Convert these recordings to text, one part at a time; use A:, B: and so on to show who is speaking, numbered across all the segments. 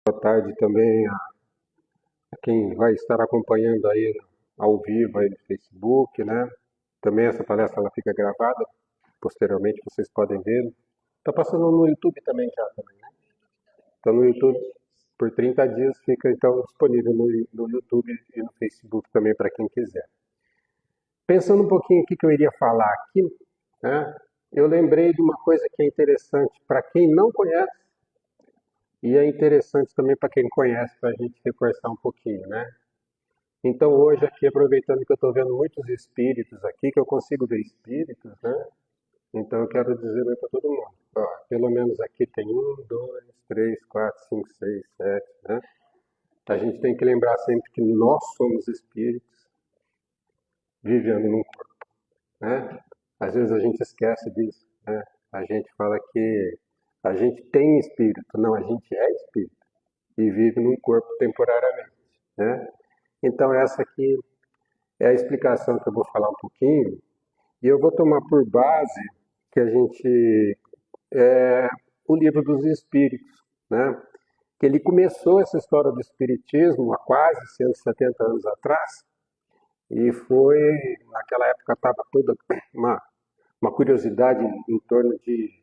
A: Boa tarde também a quem vai estar acompanhando aí ao vivo aí no Facebook, né? Também essa palestra ela fica gravada, posteriormente vocês podem ver. Está passando no YouTube também já também, né? Então no YouTube por 30 dias fica então disponível no YouTube e no Facebook também para quem quiser. Pensando um pouquinho o que eu iria falar aqui, né? Eu lembrei de uma coisa que é interessante para quem não conhece e é interessante também para quem conhece, para a gente reforçar um pouquinho, né? Então hoje aqui, aproveitando que eu estou vendo muitos espíritos aqui, que eu consigo ver espíritos, né? Então eu quero dizer para todo mundo, ó, pelo menos aqui tem 1, 2, 3, 4, 5, 6, 7, né? A gente tem que lembrar sempre que nós somos espíritos vivendo num corpo, né? Às vezes a gente esquece disso, né? A gente fala que a gente tem espírito, não, a gente é espírito e vive num corpo temporariamente, né? Então essa aqui é a explicação que eu vou falar um pouquinho. E eu vou tomar por base que a gente o livro dos Espíritos, né? Que ele começou essa história do Espiritismo há quase 170 anos atrás e foi naquela época estava toda uma curiosidade em torno de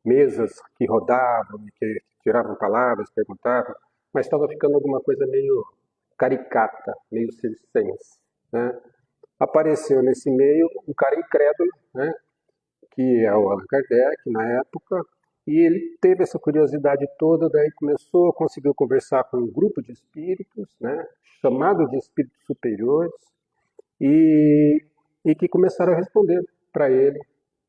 A: mesas que rodavam, que tiravam palavras, perguntavam, mas estava ficando alguma coisa meio caricata, meio circense, né? Apareceu nesse meio um cara incrédulo, né? Que é o Allan Kardec na época, e ele teve essa curiosidade toda, daí conseguiu conversar com um grupo de espíritos, né, chamado de espíritos superiores, e, e que começaram a responder para ele,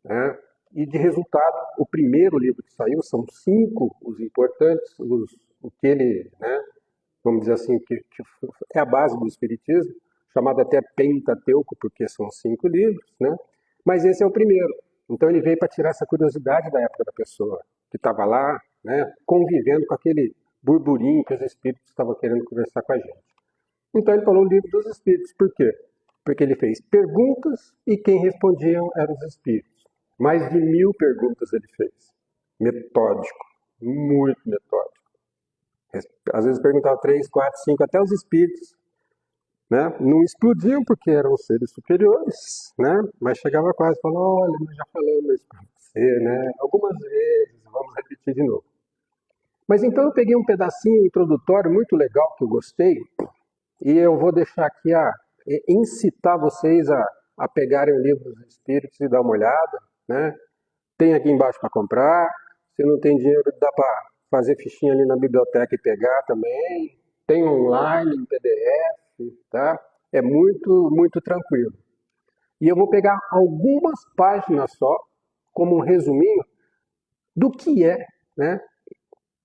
A: né, e de resultado, o primeiro livro que saiu, são 5 os importantes, o que ele, né, vamos dizer assim, que é a base do espiritismo, chamado até Pentateuco, porque são 5 livros, né? Mas esse é o primeiro. Então ele veio para tirar essa curiosidade da época da pessoa, que estava lá, né, convivendo com aquele burburinho que os espíritos estavam querendo conversar com a gente. Então ele falou o livro dos espíritos. Por quê? Porque ele fez perguntas e quem respondiam eram os espíritos. Mais de 1000 perguntas ele fez. Metódico, muito metódico. Às vezes perguntava 3, 4, 5, até os espíritos, né? Não explodiam porque eram seres superiores, né? Mas chegava quase e falava, olha, nós já falamos isso para você, né? Algumas vezes, vamos repetir de novo. Mas então eu peguei um pedacinho introdutório muito legal que eu gostei e eu vou deixar aqui incitar vocês a pegarem o livro dos Espíritos e dar uma olhada, né? Tem aqui embaixo para comprar, se não tem dinheiro dá para fazer fichinha ali na biblioteca e pegar também, tem online, em PDF, tá? É muito, muito tranquilo. E eu vou pegar algumas páginas só, como um resuminho, do que é, né,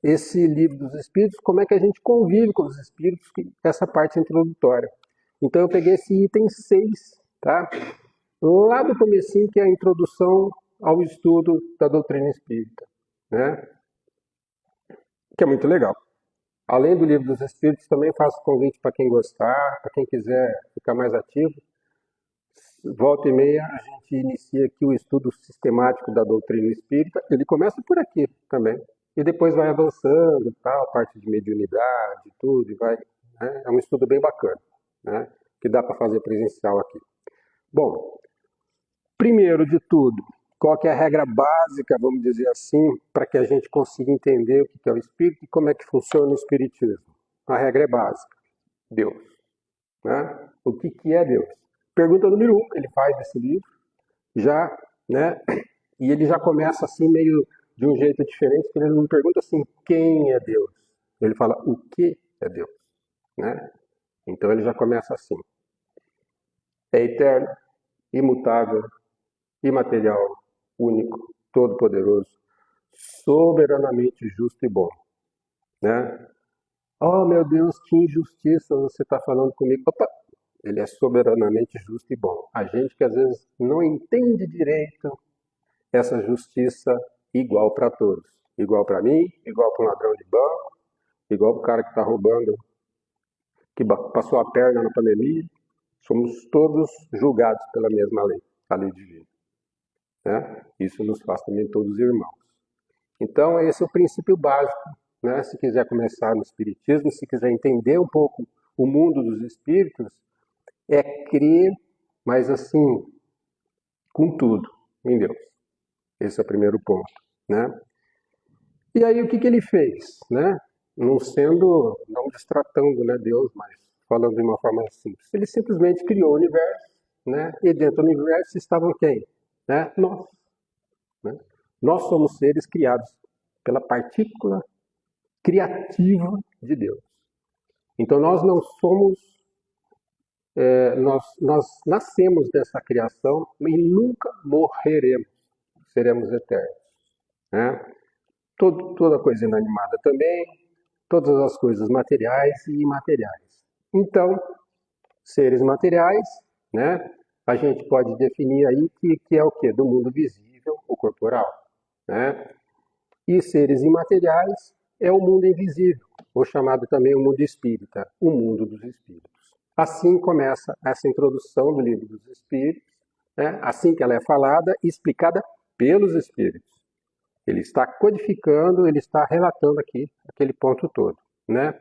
A: esse livro dos Espíritos, como é que a gente convive com os Espíritos, essa parte introdutória. Então eu peguei esse item 6, tá? Lá do comecinho, que é a introdução ao estudo da doutrina espírita, né? Que é muito legal. Além do livro dos Espíritos, também faço convite para quem gostar, para quem quiser ficar mais ativo. Volta e meia, a gente inicia aqui o estudo sistemático da doutrina espírita. Ele começa por aqui também. E depois vai avançando, tal, a parte de mediunidade, tudo, e vai. Né? É um estudo bem bacana, né? Que dá para fazer presencial aqui. Bom, primeiro de tudo, qual que é a regra básica, vamos dizer assim, para que a gente consiga entender o que é o espírito e como é que funciona o espiritismo? A regra é básica: Deus. Né? O que é Deus? Pergunta número 1 que ele faz nesse livro, já, né? E ele já começa assim meio de um jeito diferente, porque ele não pergunta assim quem é Deus, ele fala o que é Deus, né? Então ele já começa assim: é eterno, imutável, imaterial, único, todo-poderoso, soberanamente justo e bom, né? Oh, meu Deus, que injustiça você está falando comigo. Opa, ele é soberanamente justo e bom. A gente que às vezes não entende direito essa justiça igual para todos. Igual para mim, igual para um ladrão de banco, igual para o cara que está roubando, que passou a perna na pandemia. Somos todos julgados pela mesma lei, a lei divina. Né? Isso nos faz também todos irmãos. Então, esse é o princípio básico né? Se quiser começar no Espiritismo, se quiser entender um pouco o mundo dos espíritos, é crer, mas assim, com tudo, em Deus. Esse é o primeiro ponto, né? E aí o que ele fez, né? Não destratando, né, Deus, mas falando de uma forma simples. Ele simplesmente criou o universo, né? E dentro do universo estavam quem? Né? Nós. Né? Nós somos seres criados pela partícula criativa de Deus. Então nós não somos, nós nascemos dessa criação e nunca morreremos, seremos eternos. Né? Toda coisa inanimada também, todas as coisas materiais e imateriais. Então, seres materiais, né? A gente pode definir aí que é o que? Do mundo visível, o corporal, né? E seres imateriais é o mundo invisível, ou chamado também o mundo espírita, o mundo dos espíritos. Assim começa essa introdução do livro dos espíritos, né? Assim que ela é falada e explicada pelos espíritos. Ele está codificando, ele está relatando aqui aquele ponto todo, né?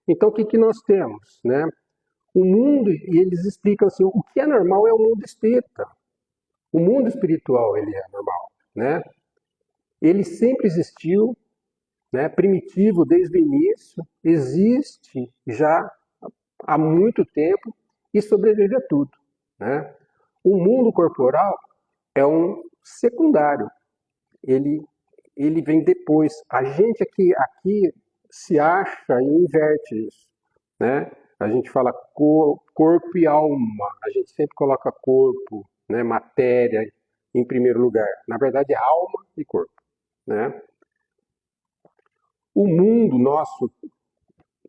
A: Então o que nós temos, né? O mundo, e eles explicam assim, o que é normal é o mundo espírita. O mundo espiritual, ele é normal, né? Ele sempre existiu, né? Primitivo desde o início, existe já há muito tempo e sobrevive a tudo, né? O mundo corporal é um secundário, ele vem depois. A gente aqui se acha e inverte isso, né? A gente fala corpo e alma, a gente sempre coloca corpo, né, matéria em primeiro lugar. Na verdade é alma e corpo, né? O mundo nosso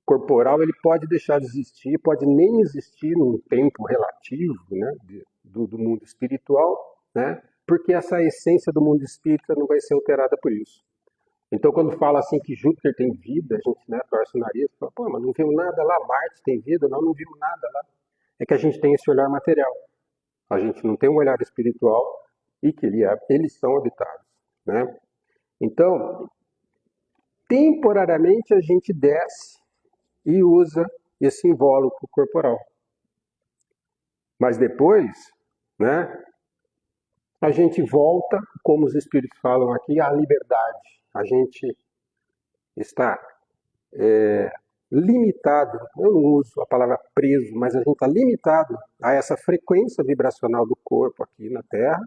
A: corporal ele pode deixar de existir, pode nem existir num tempo relativo, né, do mundo espiritual, né? Porque essa essência do mundo espírita não vai ser alterada por isso. Então, quando fala assim que Júpiter tem vida, a gente, né, torce o nariz, fala, pô, mas não viu nada lá, Marte tem vida, não viu nada lá. É que a gente tem esse olhar material. A gente não tem um olhar espiritual e que eles são habitados, né? Então, temporariamente a gente desce e usa esse invólucro corporal. Mas depois, né, a gente volta, como os espíritos falam aqui, à liberdade. A gente está limitado, eu não uso a palavra preso, mas a gente está limitado a essa frequência vibracional do corpo aqui na Terra,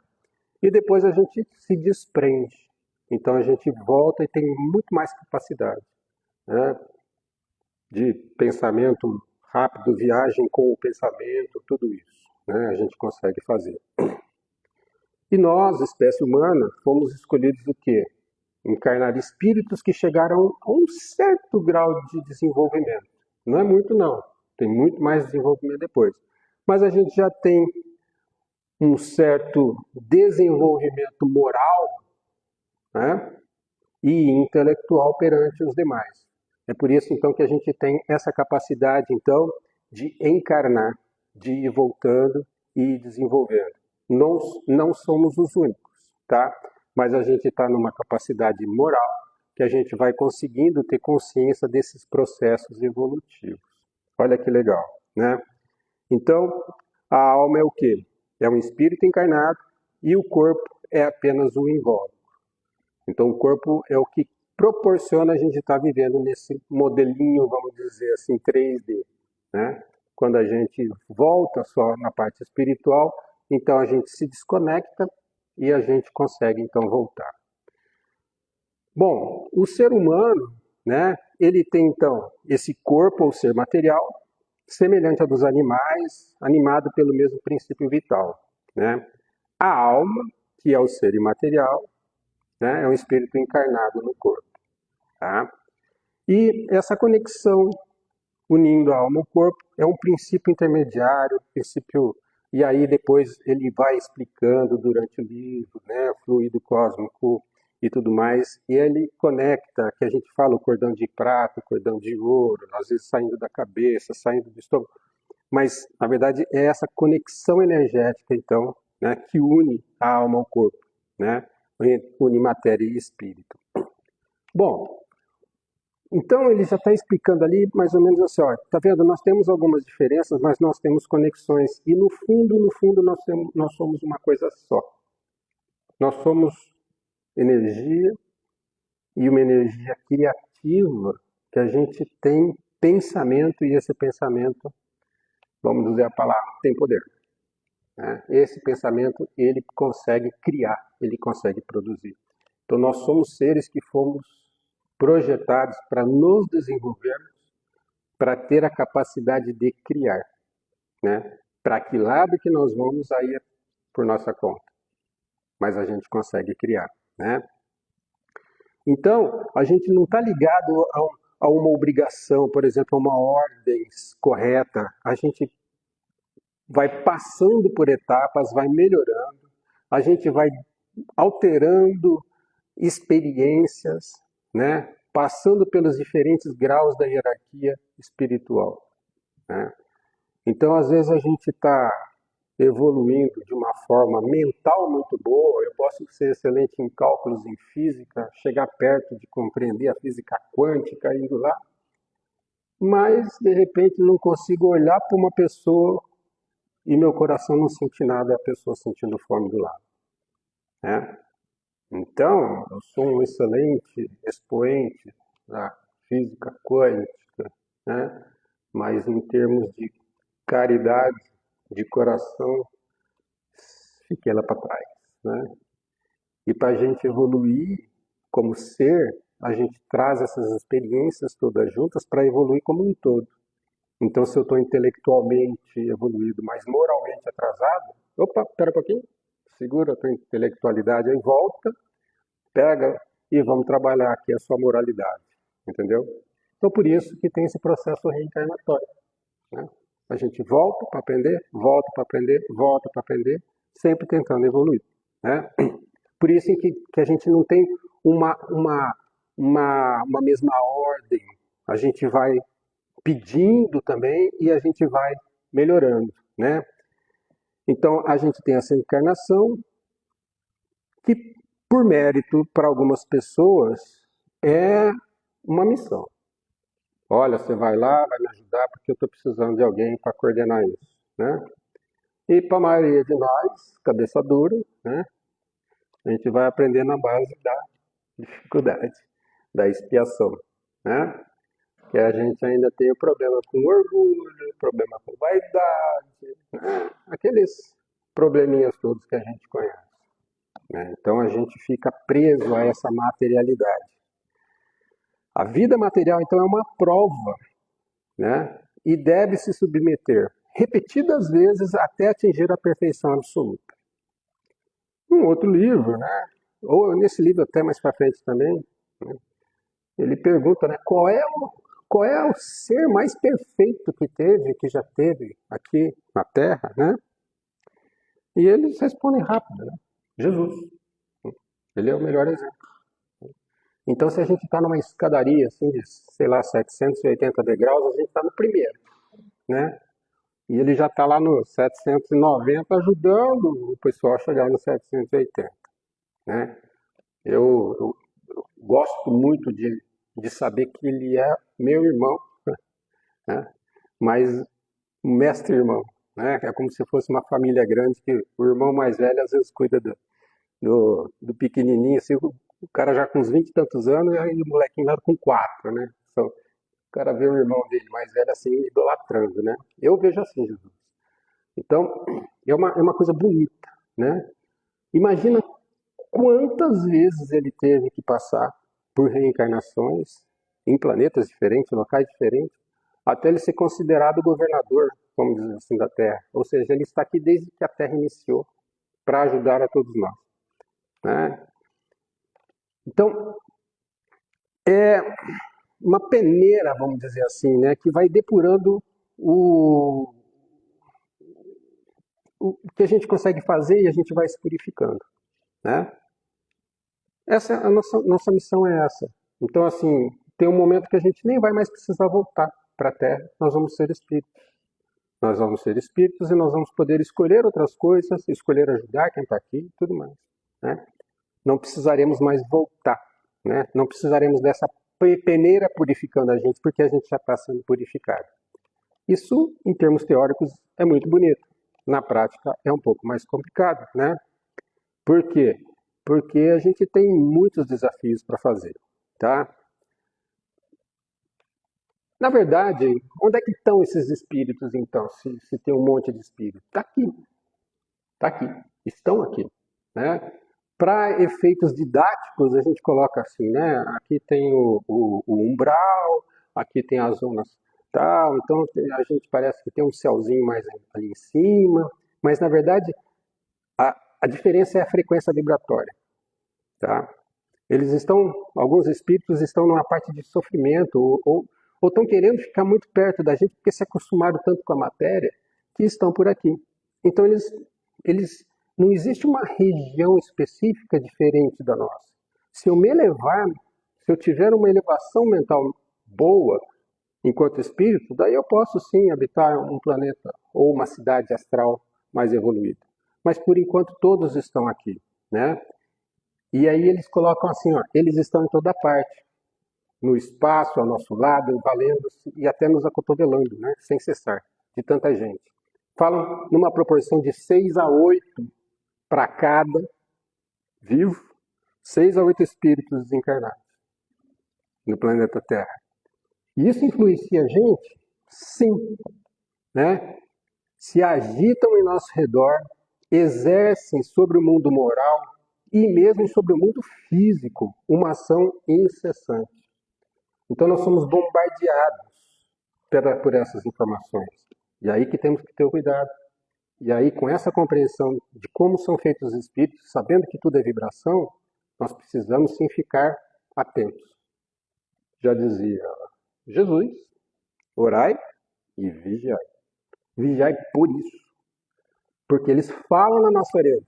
A: e depois a gente se desprende. Então a gente volta e tem muito mais capacidade, né, de pensamento rápido, viagem com o pensamento, tudo isso, né, a gente consegue fazer. E nós, espécie humana, fomos escolhidos o quê? Encarnar espíritos que chegaram a um certo grau de desenvolvimento. Não é muito, não. Tem muito mais desenvolvimento depois. Mas a gente já tem um certo desenvolvimento moral, né, e intelectual perante os demais. É por isso, então, que a gente tem essa capacidade, então, de encarnar, de ir voltando e desenvolvendo. Não somos os únicos, tá? Mas a gente está numa capacidade moral que a gente vai conseguindo ter consciência desses processos evolutivos. Olha que legal, né? Então, a alma é o quê? É um espírito encarnado e o corpo é apenas um invólucro. Então, o corpo é o que proporciona a gente estar vivendo nesse modelinho, vamos dizer assim, 3D, né? Quando a gente volta só na parte espiritual, então a gente se desconecta e a gente consegue então voltar. Bom, o ser humano, né, ele tem então esse corpo ou ser material, semelhante ao dos animais, animado pelo mesmo princípio vital, né? A alma, que é o ser imaterial, né, é um espírito encarnado no corpo, tá? E essa conexão unindo a alma ao corpo é um princípio intermediário, princípio, e aí depois ele vai explicando durante o livro, né, o fluido cósmico e tudo mais, e ele conecta, que a gente fala o cordão de prata, o cordão de ouro, às vezes saindo da cabeça, saindo do estômago, mas na verdade é essa conexão energética, então, né, que une a alma ao corpo, né, une matéria e espírito. Bom, Então ele já está explicando ali mais ou menos assim, ó, tá vendo? Nós temos algumas diferenças, mas nós temos conexões e no fundo nós somos uma coisa só. Nós somos energia e uma energia criativa que a gente tem pensamento e esse pensamento, vamos dizer a palavra, tem poder. Né? Esse pensamento ele consegue criar, ele consegue produzir. Então nós somos seres que fomos projetados para nos desenvolvermos, para ter a capacidade de criar. Né? Para que lado que nós vamos aí é por nossa conta. Mas a gente consegue criar. Né? Então, a gente não está ligado a uma obrigação, por exemplo, a uma ordem correta. A gente vai passando por etapas, vai melhorando, a gente vai alterando experiências, né? Passando pelos diferentes graus da hierarquia espiritual. Né? Então, às vezes, a gente está evoluindo de uma forma mental muito boa, eu posso ser excelente em cálculos em física, chegar perto de compreender a física quântica, indo lá, mas, de repente, não consigo olhar para uma pessoa e meu coração não sente nada, a pessoa sentindo fome do lado. Né? Então, eu sou um excelente expoente da física quântica, né? Mas em termos de caridade, de coração, fiquei lá para trás. Né? E para a gente evoluir como ser, a gente traz essas experiências todas juntas para evoluir como um todo. Então, se eu estou intelectualmente evoluído, mas moralmente atrasado, opa, espera um pouquinho, segura a tua intelectualidade aí, volta, pega e vamos trabalhar aqui a sua moralidade, entendeu? Então, por isso que tem esse processo reencarnatório. Né? A gente volta para aprender, volta para aprender, volta para aprender, sempre tentando evoluir. Né? Por isso que a gente não tem uma mesma ordem, a gente vai pedindo também e a gente vai melhorando, né? Então a gente tem essa encarnação que, por mérito para algumas pessoas, é uma missão. Olha, você vai lá, vai me ajudar porque eu estou precisando de alguém para coordenar isso, né? E para a maioria de nós, cabeça dura, né? A gente vai aprender na base da dificuldade, da expiação, né? Que a gente ainda tem o problema com orgulho, problema com vaidade, né? Aqueles probleminhas todos que a gente conhece. Né? Então a gente fica preso a essa materialidade. A vida material, então, é uma prova, né? E deve se submeter repetidas vezes até atingir a perfeição absoluta. Um outro livro, né? Ou nesse livro até mais para frente também, né? Ele pergunta, né, qual é o ser mais perfeito que já teve aqui na Terra, né? E eles respondem rápido, né? Jesus. Ele é o melhor exemplo. Então, se a gente está numa escadaria, assim, de, sei lá, 780 degraus, a gente está no primeiro, né? E ele já está lá no 790 ajudando o pessoal a chegar no 780, né? Eu gosto muito de saber que ele é meu irmão, né? Mas mestre-irmão, né? É como se fosse uma família grande que o irmão mais velho às vezes cuida do pequenininho, assim, o cara já com uns 20 e tantos anos e aí o molequinho lá com 4, né? Então, o cara vê o irmão dele mais velho assim, idolatrando, né? Eu vejo assim, Jesus. Então, é uma coisa bonita, né? Imagina quantas vezes ele teve que passar por reencarnações em planetas diferentes, locais diferentes, até ele ser considerado governador, vamos dizer assim, da Terra. Ou seja, ele está aqui desde que a Terra iniciou para ajudar a todos nós. Né? Então, é uma peneira, vamos dizer assim, né, que vai depurando o que a gente consegue fazer e a gente vai se purificando. Né? Essa a nossa missão é essa. Então, assim, tem um momento que a gente nem vai mais precisar voltar para a Terra, nós vamos ser espíritos. Nós vamos ser espíritos e nós vamos poder escolher outras coisas, escolher ajudar quem está aqui e tudo mais. Né? Não precisaremos mais voltar. Né? Não precisaremos dessa peneira purificando a gente, porque a gente já está sendo purificado. Isso, em termos teóricos, é muito bonito. Na prática, é um pouco mais complicado, né? Por quê? Porque a gente tem muitos desafios para fazer, tá? Na verdade, onde é que estão esses espíritos, então, se tem um monte de espíritos? Está aqui, estão aqui, né? Para efeitos didáticos, a gente coloca assim, né? Aqui tem o umbral, aqui tem as zonas tal, então a gente parece que tem um céuzinho mais ali em cima, mas na verdade a diferença é a frequência vibratória, tá? Eles estão, alguns espíritos estão numa parte de sofrimento ou estão querendo ficar muito perto da gente porque se acostumaram tanto com a matéria que estão por aqui. Então eles não existe uma região específica diferente da nossa. Se eu me elevar, se eu tiver uma elevação mental boa enquanto espírito, daí eu posso sim habitar um planeta ou uma cidade astral mais evoluída. Mas por enquanto todos estão aqui, né? E aí eles colocam assim, ó, eles estão em toda parte, no espaço, ao nosso lado, valendo-se e até nos acotovelando, né? Sem cessar, de tanta gente. Falam numa proporção de 6 a 8 para cada vivo, 6 a 8 espíritos desencarnados no planeta Terra. E isso influencia a gente? Sim, né? Se agitam em nosso redor, exercem sobre o mundo moral e mesmo sobre o mundo físico uma ação incessante. Então nós somos bombardeados por essas informações. E aí que temos que ter o cuidado. E aí, com essa compreensão de como são feitos os espíritos, sabendo que tudo é vibração, nós precisamos sim ficar atentos. Já dizia Jesus, orai e vigiai. Vigiai por isso. Porque eles falam na nossa orelha.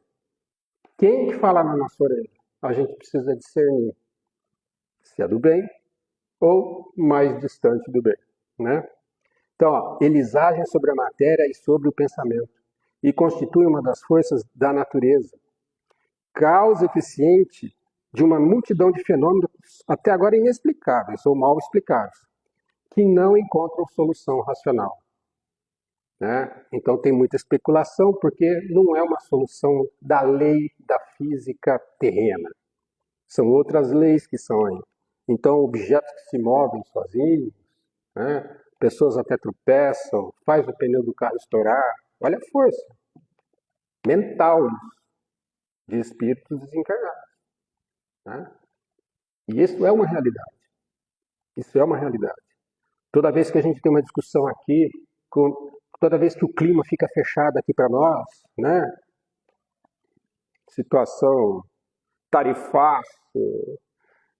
A: Quem que fala na nossa orelha? A gente precisa discernir se é do bem ou mais distante do bem, né? Então, ó, eles agem sobre a matéria e sobre o pensamento e constituem uma das forças da natureza, causa eficiente de uma multidão de fenômenos até agora inexplicáveis ou mal explicados, que não encontram solução racional, né? Então tem muita especulação porque não é uma solução da lei da física terrena. São outras leis que são aí. Então objetos que se movem sozinhos, né? Pessoas até tropeçam, faz o pneu do carro estourar. Olha a força mental de espíritos desencarnados, né? E isso é uma realidade. Isso é uma realidade. Toda vez que a gente tem uma discussão aqui, toda vez que o clima fica fechado aqui para nós, né? Situação tarifaço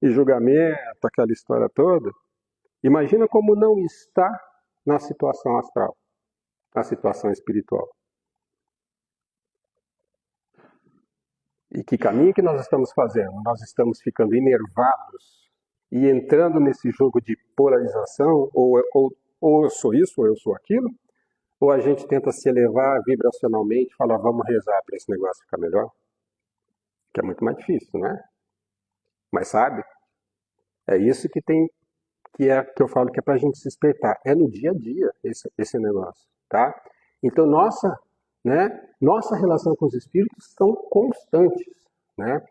A: e julgamento, aquela história toda. Imagina como não está na situação astral, na situação espiritual. E que caminho que nós estamos fazendo? Nós estamos ficando enervados e entrando nesse jogo de polarização, ou eu sou isso, ou eu sou aquilo, ou a gente tenta se elevar vibracionalmente e falar, vamos rezar para esse negócio ficar melhor? Que é muito mais difícil, né? Mas sabe, é isso que tem, que eu falo que é para a gente se despertar. É no dia a dia esse negócio, tá? Então nossa relação com os espíritos são constantes, né?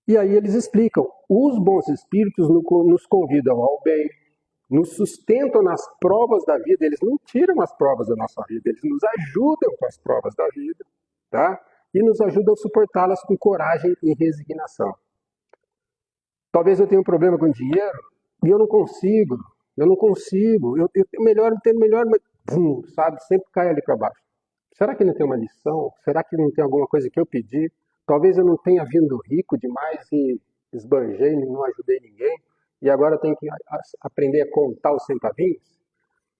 A: E aí eles explicam, os bons espíritos nos convidam ao bem, nos sustentam nas provas da vida, eles não tiram as provas da nossa vida, eles nos ajudam com as provas da vida, tá? E nos ajudam a suportá-las com coragem e resignação. Talvez eu tenha um problema com dinheiro e eu não consigo, eu tenho melhor, mas, sabe, sempre cai ali para baixo. Será que não tem uma lição? Será que não tem alguma coisa que eu pedi? Talvez eu não tenha vindo rico demais e esbanjei, não ajudei ninguém, e agora eu tenho que aprender a contar os centavinhos?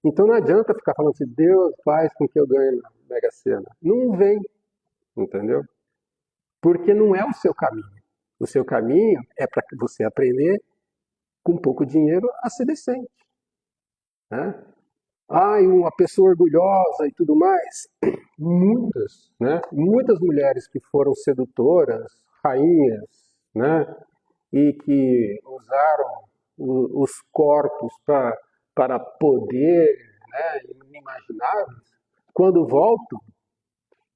A: Então não adianta ficar falando assim, Deus faz com que eu ganhe na Mega Sena. Não vem, entendeu? Porque não é o seu caminho. O seu caminho é para você aprender com pouco dinheiro a ser decente, né? Uma pessoa orgulhosa e tudo mais. Muitas mulheres que foram sedutoras, rainhas, né? E que usaram os corpos para poder, né, inimagináveis, quando voltam,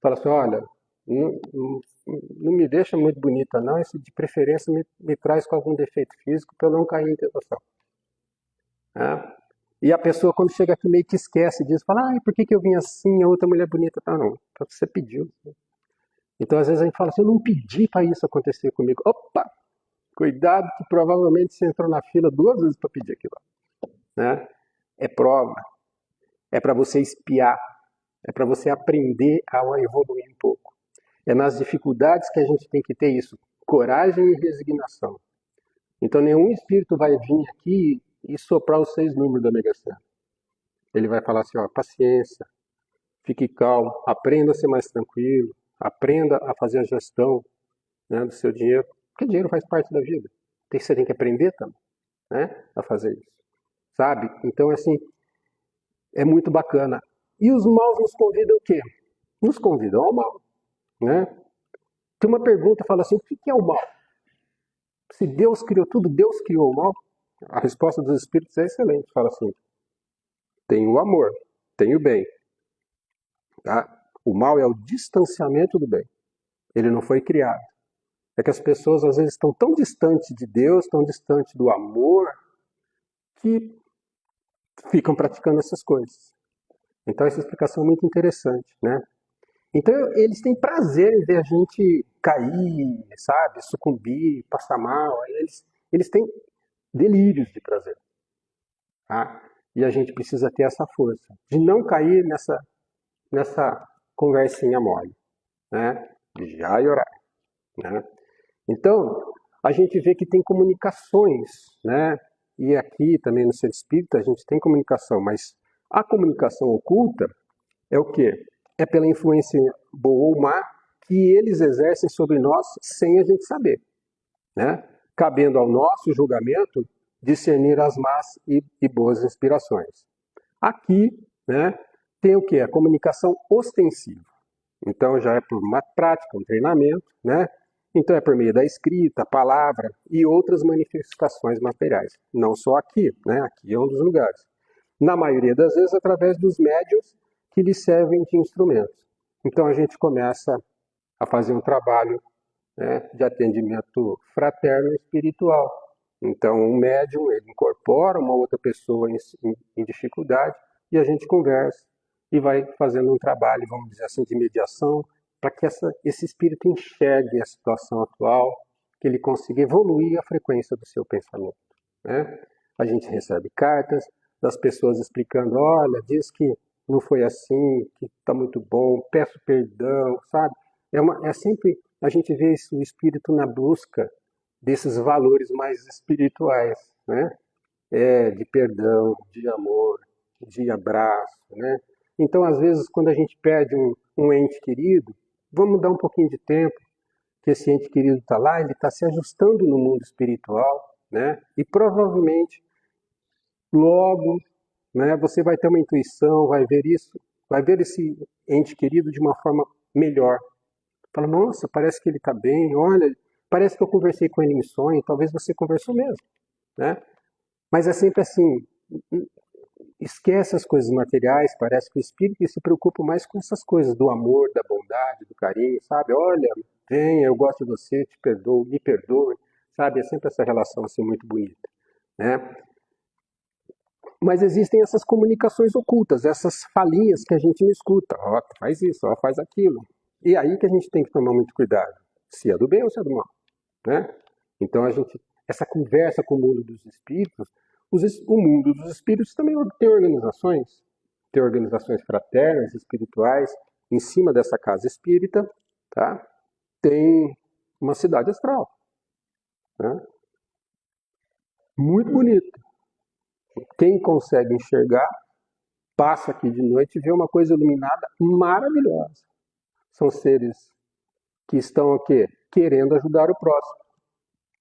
A: fala assim, olha, não me deixa muito bonita não, esse de preferência me traz com algum defeito físico para eu não cair em tentação. Né? E a pessoa quando chega aqui meio que esquece disso, fala, por que eu vim assim, a outra mulher bonita? Não, você pediu. Então às vezes a gente fala assim, eu não pedi para isso acontecer comigo. Opa, cuidado que provavelmente você entrou na fila 2 vezes para pedir aquilo. Né? É prova, é para você espiar, é para você aprender a evoluir um pouco. É nas dificuldades que a gente tem que ter isso, coragem e resignação. Então nenhum espírito vai vir aqui e soprar os 6 números da Mega Sena. Ele vai falar assim, paciência, fique calmo, aprenda a ser mais tranquilo, aprenda a fazer a gestão, né, do seu dinheiro, porque dinheiro faz parte da vida. Você tem que aprender também, né, a fazer isso. Sabe? Então, assim, é muito bacana. E os maus nos convidam o quê? Nos convidam ao mal. Né? Tem uma pergunta, fala assim, o que é o mal? Se Deus criou tudo, Deus criou o mal? A resposta dos espíritos é excelente. Fala assim, tem o amor, tem o bem. Tá? O mal é o distanciamento do bem. Ele não foi criado. É que as pessoas às vezes estão tão distantes de Deus, tão distantes do amor, que ficam praticando essas coisas. Então essa explicação é muito interessante, né? Então eles têm prazer em ver a gente cair, sabe, sucumbir, passar mal. Eles têm delírios de prazer. Tá? E a gente precisa ter essa força de não cair nessa conversinha mole, né? Já e orar, né? Então a gente vê que tem comunicações, né? E aqui também no Centro Espírita a gente tem comunicação, mas a comunicação oculta é o quê? É pela influência boa ou má que eles exercem sobre nós sem a gente saber. Né? Cabendo ao nosso julgamento discernir as más e boas inspirações. Aqui, né, tem o quê? A comunicação ostensiva. Então já é por uma prática, um treinamento, né? Então é por meio da escrita, palavra e outras manifestações materiais. Não só aqui, né? Aqui é um dos lugares. Na maioria das vezes através dos médiuns que lhe servem de instrumentos. Então a gente começa a fazer um trabalho, né, de atendimento fraterno e espiritual. Então um médium ele incorpora uma outra pessoa em dificuldade e a gente conversa e vai fazendo um trabalho, vamos dizer assim, de mediação para que esse espírito enxergue a situação atual, que ele consiga evoluir a frequência do seu pensamento. Né? A gente recebe cartas das pessoas explicando, olha, diz que não foi assim, que está muito bom, peço perdão, sabe? É sempre, a gente vê o espírito na busca desses valores mais espirituais, né? De perdão, de amor, de abraço, né? Então, às vezes, quando a gente perde um ente querido, vamos dar um pouquinho de tempo, que esse ente querido está lá, ele está se ajustando no mundo espiritual, né? E provavelmente, logo, né, você vai ter uma intuição, vai ver isso, vai ver esse ente querido de uma forma melhor. Fala, nossa, parece que ele está bem, olha, parece que eu conversei com ele em sonho, talvez você conversou mesmo, né? Mas é sempre assim, esquece as coisas materiais, parece que o espírito se preocupa mais com essas coisas, do amor, da bondade, do carinho, sabe? Olha, venha, eu gosto de você, te perdoo, me perdoe, sabe? É sempre essa relação assim muito bonita, né? Mas existem essas comunicações ocultas, essas falinhas que a gente não escuta. Ó, faz isso, ó, faz aquilo. E aí que a gente tem que tomar muito cuidado. Se é do bem ou se é do mal. Né? Então, essa conversa com o mundo dos espíritos, o mundo dos espíritos também tem organizações fraternas, espirituais, em cima dessa casa espírita, tá? Tem uma cidade astral. Né? Muito bonita. Quem consegue enxergar, passa aqui de noite e vê uma coisa iluminada maravilhosa. São seres que estão aqui querendo ajudar o próximo.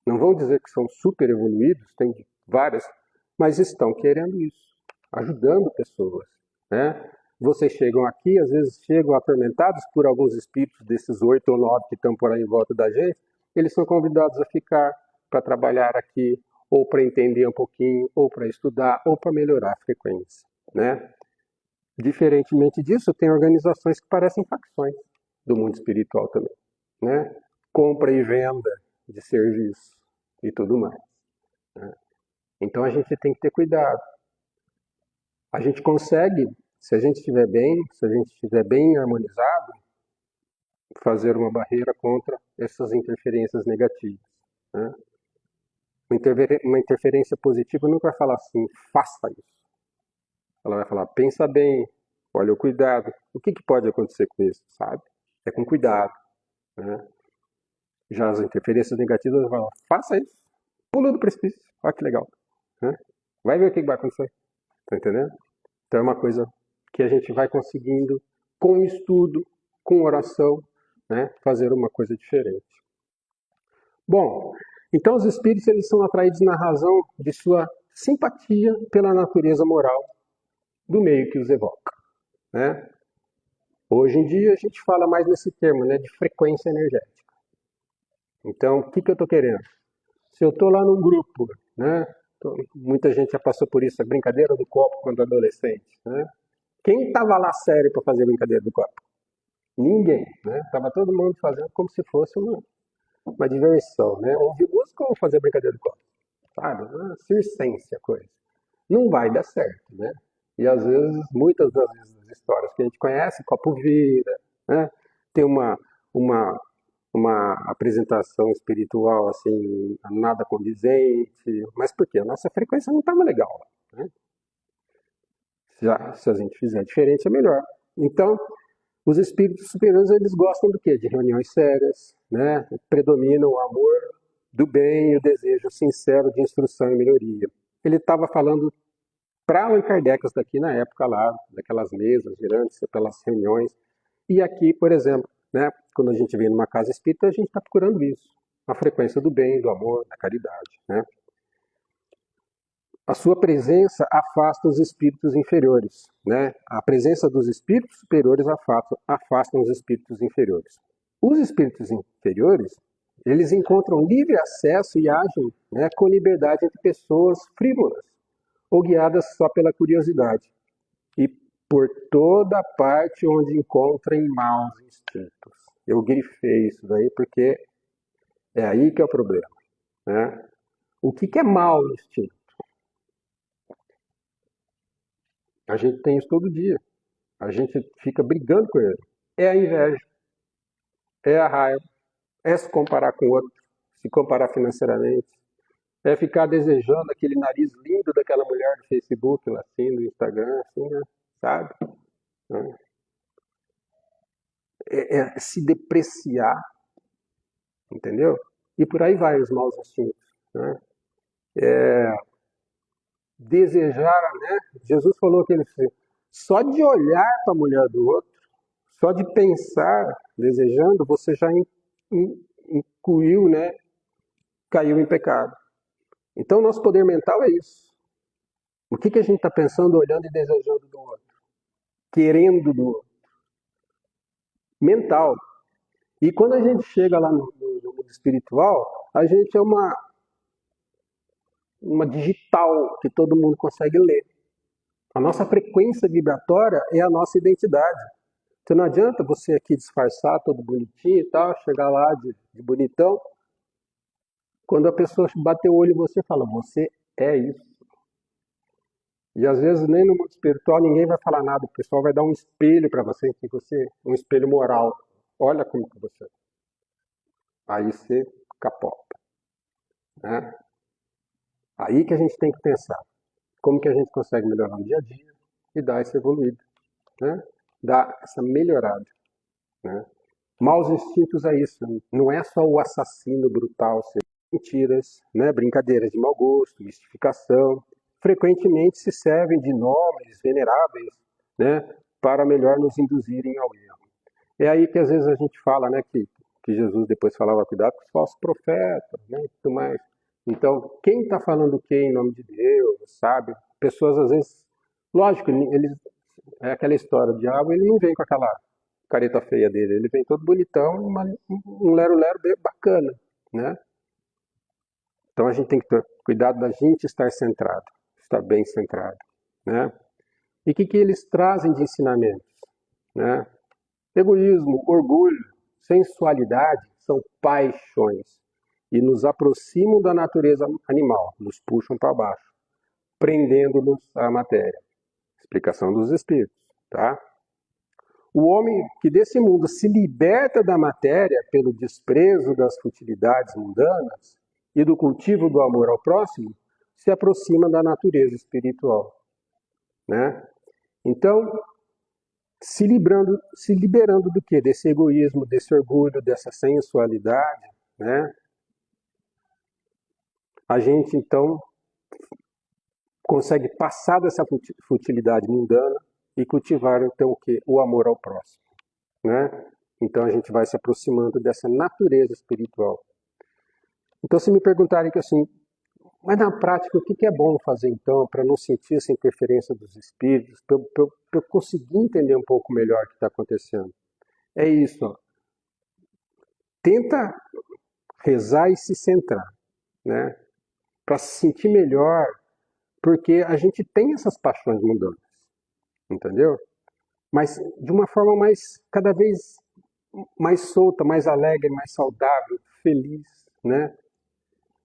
A: Não vou dizer que são super evoluídos, tem várias, mas estão querendo isso, ajudando pessoas. Né? Vocês chegam aqui, às vezes chegam atormentados por alguns espíritos desses 8 ou 9 que estão por aí em volta da gente, eles são convidados a ficar para trabalhar aqui, ou para entender um pouquinho, ou para estudar, ou para melhorar a frequência, né? Diferentemente disso, tem organizações que parecem facções do mundo espiritual também, né? Compra e venda de serviço e tudo mais, né? Então a gente tem que ter cuidado. A gente consegue, se a gente estiver bem, se a gente estiver bem harmonizado, fazer uma barreira contra essas interferências negativas, né? Uma interferência positiva nunca vai falar assim, faça isso. Ela vai falar, pensa bem, olha o cuidado. O que pode acontecer com isso, sabe? É com cuidado, né? Já as interferências negativas vão falar, faça isso, pula do precipício, olha que legal, né? Vai ver o que vai acontecer, tá entendendo? Então é uma coisa que a gente vai conseguindo, com estudo, com oração, né, fazer uma coisa diferente. Bom, então os espíritos eles são atraídos na razão de sua simpatia pela natureza moral do meio que os evoca, né? Hoje em dia a gente fala mais nesse termo, né, de frequência energética. Então, o que eu estou querendo? Se eu estou lá num grupo, né, muita gente já passou por isso, a brincadeira do copo quando adolescente, né? Quem estava lá sério para fazer a brincadeira do copo? Ninguém, né? Tava todo mundo fazendo como se fosse uma diversão, né? Ouvir música ou fazer a brincadeira do copo, sabe? Uma circência, coisa. Não vai dar certo, né? E às vezes, muitas das vezes, as histórias que a gente conhece, copo vira, né? Tem uma apresentação espiritual assim, nada condizente, mas por quê? A nossa frequência não estava legal, né? Já, se a gente fizer diferente é melhor. Então, os espíritos superiores, eles gostam do quê? De reuniões sérias, né? Predomina o amor do bem e o desejo sincero de instrução e melhoria. Ele estava falando para Allan Kardec daqui na época lá, daquelas mesas girantes, pelas reuniões. E aqui, por exemplo, né, quando a gente vem numa casa espírita, a gente está procurando isso. A frequência do bem, do amor, da caridade, né? A sua presença afasta os espíritos inferiores, né? A presença dos espíritos superiores afastam os espíritos inferiores. Os espíritos inferiores, eles encontram livre acesso e agem, né, com liberdade entre pessoas frívolas ou guiadas só pela curiosidade e por toda parte onde encontrem maus instintos. Eu grifei isso daí porque é aí que é o problema, né? O que é mau instinto? A gente tem isso todo dia. A gente fica brigando com ele. É a inveja, é a raiva, é se comparar com o outro, se comparar financeiramente, é ficar desejando aquele nariz lindo daquela mulher do Facebook, lá assim, do Instagram, assim, né? Sabe? É se depreciar, entendeu? E por aí vai os maus instintos, né? Desejar, né? Jesus falou que ele só de olhar para a mulher do outro, só de pensar desejando, você já incluiu, né? Caiu em pecado. Então, nosso poder mental é isso. O que a gente está pensando, olhando e desejando do outro? Querendo do outro. Mental. E quando a gente chega lá no mundo espiritual, a gente é uma digital que todo mundo consegue ler. A nossa frequência vibratória é a nossa identidade. Então não adianta você aqui disfarçar todo bonitinho e tal, chegar lá de bonitão. Quando a pessoa bater o olho em você, fala, você é isso. E às vezes nem no mundo espiritual ninguém vai falar nada, o pessoal vai dar um espelho para você, que você, um espelho moral. Olha como que você é. Aí você capota, né? Aí que a gente tem que pensar, como que a gente consegue melhorar no dia a dia e dar essa evoluída, né? Dar essa melhorada, né? Maus instintos é isso, não é só o assassino brutal, mentiras, né? Brincadeiras de mau gosto, mistificação, frequentemente se servem de nomes veneráveis, né, para melhor nos induzirem ao erro. É aí que às vezes a gente fala, né, que Jesus depois falava cuidado com os falsos profetas, né, e tudo mais. Então, quem está falando o que em nome de Deus, sabe? Pessoas às vezes, lógico, eles, é aquela história, o diabo ele não vem com aquela careta feia dele, ele vem todo bonitão, um lero-lero bem bacana, né? Então a gente tem que ter cuidado da gente estar centrado, estar bem centrado, né? E o que eles trazem de ensinamentos, né? Egoísmo, orgulho, sensualidade são paixões e nos aproximam da natureza animal, nos puxam para baixo, prendendo-nos à matéria. Explicação dos espíritos, tá? O homem que desse mundo se liberta da matéria pelo desprezo das futilidades mundanas e do cultivo do amor ao próximo, se aproxima da natureza espiritual, né? Então, se liberando do quê? Desse egoísmo, desse orgulho, dessa sensualidade, né? A gente, então, consegue passar dessa futilidade mundana e cultivar, então, o quê? O amor ao próximo, né? Então, a gente vai se aproximando dessa natureza espiritual. Então, se me perguntarem que assim, mas na prática, o que é bom fazer, então, para não sentir essa interferência dos espíritos, para eu conseguir entender um pouco melhor o que está acontecendo? É isso, ó. Tenta rezar e se centrar, né? Para se sentir melhor, porque a gente tem essas paixões mundanas, entendeu? Mas de uma forma mais, cada vez mais solta, mais alegre, mais saudável, feliz, né?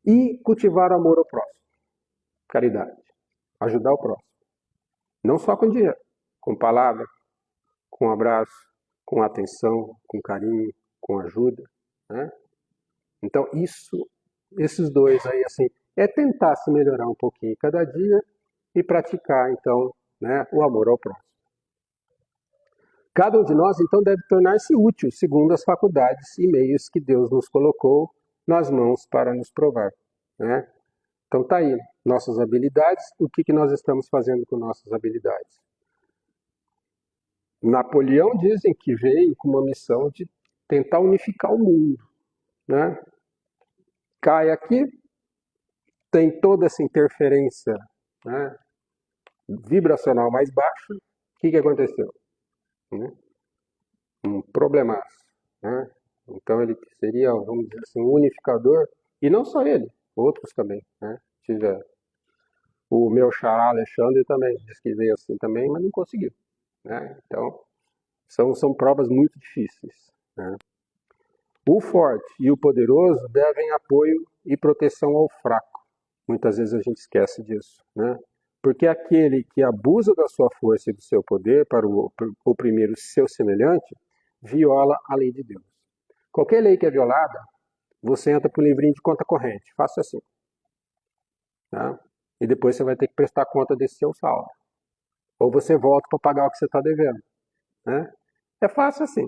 A: E cultivar o amor ao próximo, caridade, ajudar o próximo. Não só com dinheiro, com palavra, com abraço, com atenção, com carinho, com ajuda, né? Então esses dois aí, assim, é tentar se melhorar um pouquinho cada dia e praticar, então, né, o amor ao próximo. Cada um de nós, então, deve tornar-se útil, segundo as faculdades e meios que Deus nos colocou nas mãos para nos provar, né? Então tá aí, nossas habilidades, o que nós estamos fazendo com nossas habilidades? Napoleão dizem que veio com uma missão de tentar unificar o mundo, né? Cai aqui, tem toda essa interferência, né, vibracional mais baixa, o que aconteceu? Né? Um problemaço, né? Então ele seria, vamos dizer assim, um unificador, e não só ele, outros também, né? Tive o meu xará Alexandre também, diz que veio assim também, mas não conseguiu, né? Então, são provas muito difíceis, né? O forte e o poderoso devem apoio e proteção ao fraco. Muitas vezes a gente esquece disso, né? Porque aquele que abusa da sua força e do seu poder para oprimir o seu semelhante, viola a lei de Deus. Qualquer lei que é violada, você entra para o livrinho de conta corrente. Faça assim, tá? E depois você vai ter que prestar conta desse seu saldo. Ou você volta para pagar o que você está devendo, né? É fácil assim,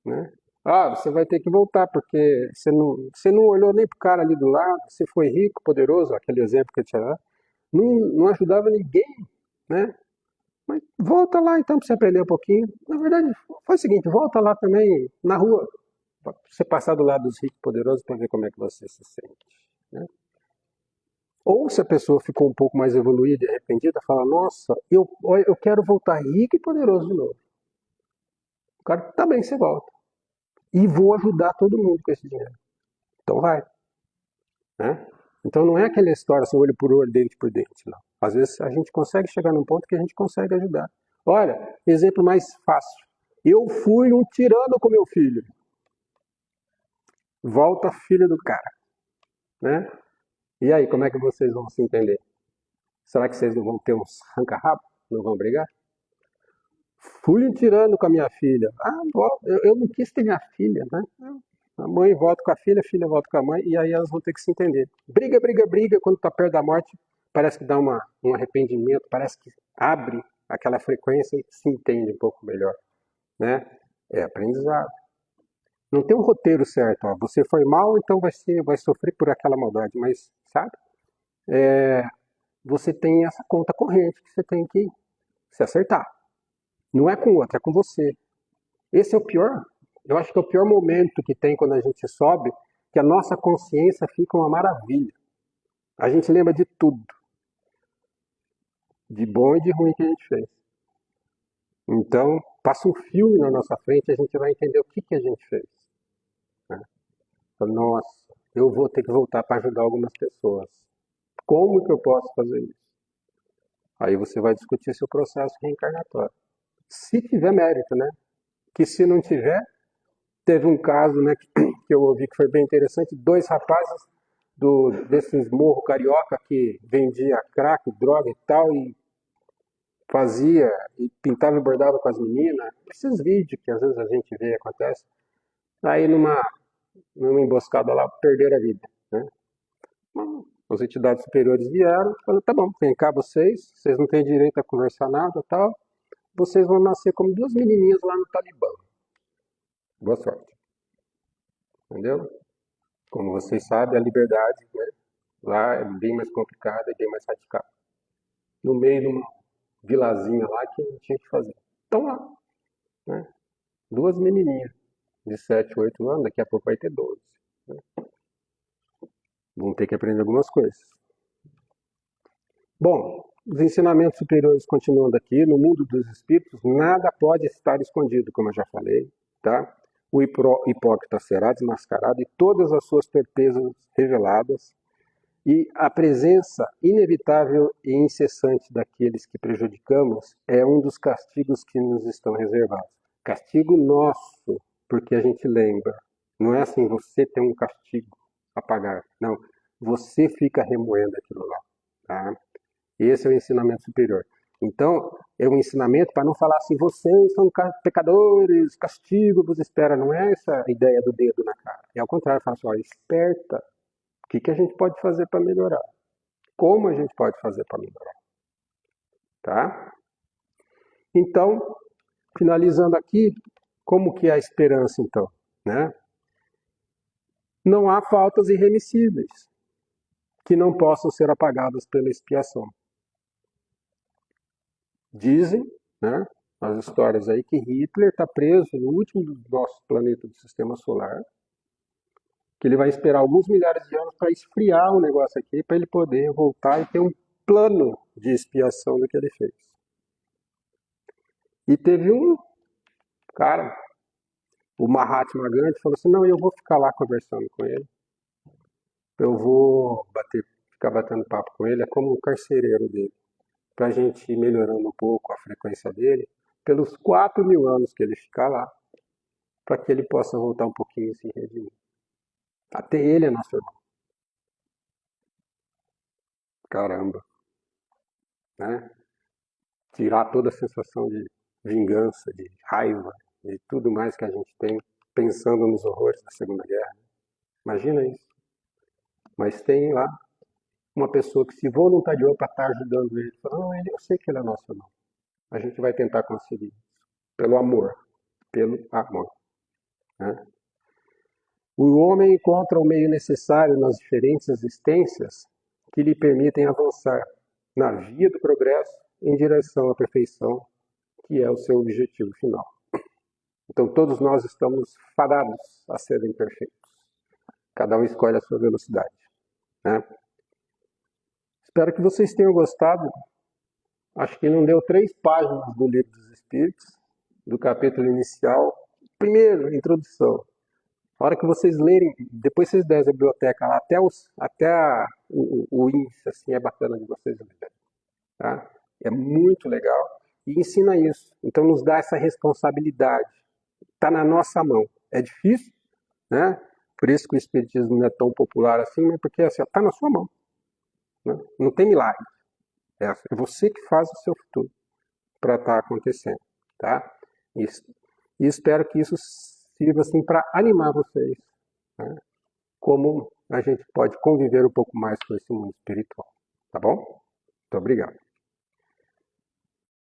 A: né? Ah, você vai ter que voltar, porque você não olhou nem pro cara ali do lado, você foi rico, poderoso, aquele exemplo que eu tinha lá, não ajudava ninguém, né? Mas volta lá então para você aprender um pouquinho. Na verdade, foi o seguinte, volta lá também na rua, para você passar do lado dos ricos e poderosos para ver como é que você se sente, né? Ou se a pessoa ficou um pouco mais evoluída e arrependida, fala, nossa, eu quero voltar rico e poderoso de novo. O cara, tá bem, você volta. E vou ajudar todo mundo com esse dinheiro. Então vai, né? Então não é aquela história assim, olho por olho, dente por dente, não. Às vezes a gente consegue chegar num ponto que a gente consegue ajudar. Olha, exemplo mais fácil. Eu fui um tirano com meu filho. Volta filho do cara, né? E aí, como é que vocês vão se entender? Será que vocês não vão ter uns ranca-rabo? Não vão brigar? Fui um tirano com a minha filha. Ah, eu não quis ter minha filha, né? A mãe volta com a filha volta com a mãe, e aí elas vão ter que se entender. Briga, briga, briga, quando está perto da morte, parece que dá um arrependimento, parece que abre aquela frequência e se entende um pouco melhor, né? É aprendizado. Não tem um roteiro certo, ó. Você foi mal, então vai sofrer por aquela maldade, mas, sabe? Você tem essa conta corrente que você tem que se acertar. Não é com o outro, é com você. Esse é o pior. Eu acho que é o pior momento que tem quando a gente sobe, que a nossa consciência fica uma maravilha. A gente lembra de tudo, de bom e de ruim que a gente fez. Então, passa um filme na nossa frente e a gente vai entender o que a gente fez, né? Nossa, eu vou ter que voltar para ajudar algumas pessoas. Como que eu posso fazer isso? Aí você vai discutir seu processo reencarnatório. Se tiver mérito, né? Que se não tiver, teve um caso, né, que eu ouvi que foi bem interessante, 2 rapazes desses morro carioca que vendia crack, droga e tal, e fazia, e pintava e bordava com as meninas. Esses vídeos que às vezes a gente vê, acontece. Aí numa emboscada lá, perderam a vida, né? As entidades superiores vieram e falaram, tá bom, vem cá vocês não têm direito a conversar nada tal, vocês vão nascer como 2 menininhas lá no Talibã. Boa sorte. Entendeu? Como vocês sabem, a liberdade, né, lá é bem mais complicada e bem mais radical. No meio de uma vilazinha lá que não tinha o que fazer. Estão lá, né? 2 menininhas de 7, 8 anos, daqui a pouco vai ter 12. Né? Vão ter que aprender algumas coisas. Bom, os ensinamentos superiores continuando aqui, no mundo dos espíritos, nada pode estar escondido, como eu já falei, tá? O hipócrita será desmascarado e todas as suas torpezas reveladas, e a presença inevitável e incessante daqueles que prejudicamos é um dos castigos que nos estão reservados. Castigo nosso, porque a gente lembra. Não é assim, você tem um castigo a pagar. Não, você fica remoendo aquilo lá. Tá? Esse é o ensinamento superior. Então, é um ensinamento para não falar assim, vocês são pecadores, castigo vos espera. Não é essa a ideia do dedo na cara. É ao contrário, fala assim, ó, esperta. O que a gente pode fazer para melhorar? Como a gente pode fazer para melhorar? Tá? Então, finalizando aqui, como que é a esperança, então? Né? Não há faltas irremissíveis que não possam ser apagadas pela expiação. Dizem, né, as histórias aí, que Hitler está preso no último do nosso planeta do sistema solar, que ele vai esperar alguns milhares de anos para esfriar o negócio aqui, para ele poder voltar e ter um plano de expiação do que ele fez. E teve um cara, o Mahatma Gandhi, falou assim, não, eu vou ficar lá conversando com ele, eu vou ficar batendo papo com ele, é como um carcereiro dele, para a gente ir melhorando um pouco a frequência dele, pelos 4.000 anos que ele ficar lá, para que ele possa voltar um pouquinho e se redimir. Até ele é nosso irmão. Caramba. Né? Tirar toda a sensação de vingança, de raiva, de tudo mais que a gente tem pensando nos horrores da Segunda Guerra. Imagina isso. Mas tem lá uma pessoa que se voluntariou para estar ajudando ele. Falou, não, eu sei que ele é nosso irmão. A gente vai tentar conseguir isso. Pelo amor. Pelo amor. Né? O homem encontra o meio necessário nas diferentes existências que lhe permitem avançar na via do progresso em direção à perfeição, que é o seu objetivo final. Então todos nós estamos fadados a serem perfeitos. Cada um escolhe a sua velocidade. Né? Espero que vocês tenham gostado. Acho que não deu 3 páginas do Livro dos Espíritos, do capítulo inicial. Primeiro, introdução. A hora que vocês lerem, depois vocês derem a biblioteca lá, o índice, assim, é bacana de vocês lerem. Tá? É muito legal e ensina isso. Então nos dá essa responsabilidade. Está na nossa mão. É difícil, né? Por isso que o Espiritismo não é tão popular assim, mas porque assim, está na sua mão. Né? Não tem milagre. É você que faz o seu futuro para estar acontecendo. Tá? E espero que isso sirva assim, para animar vocês. Né? Como a gente pode conviver um pouco mais com esse mundo espiritual. Tá bom? Muito obrigado.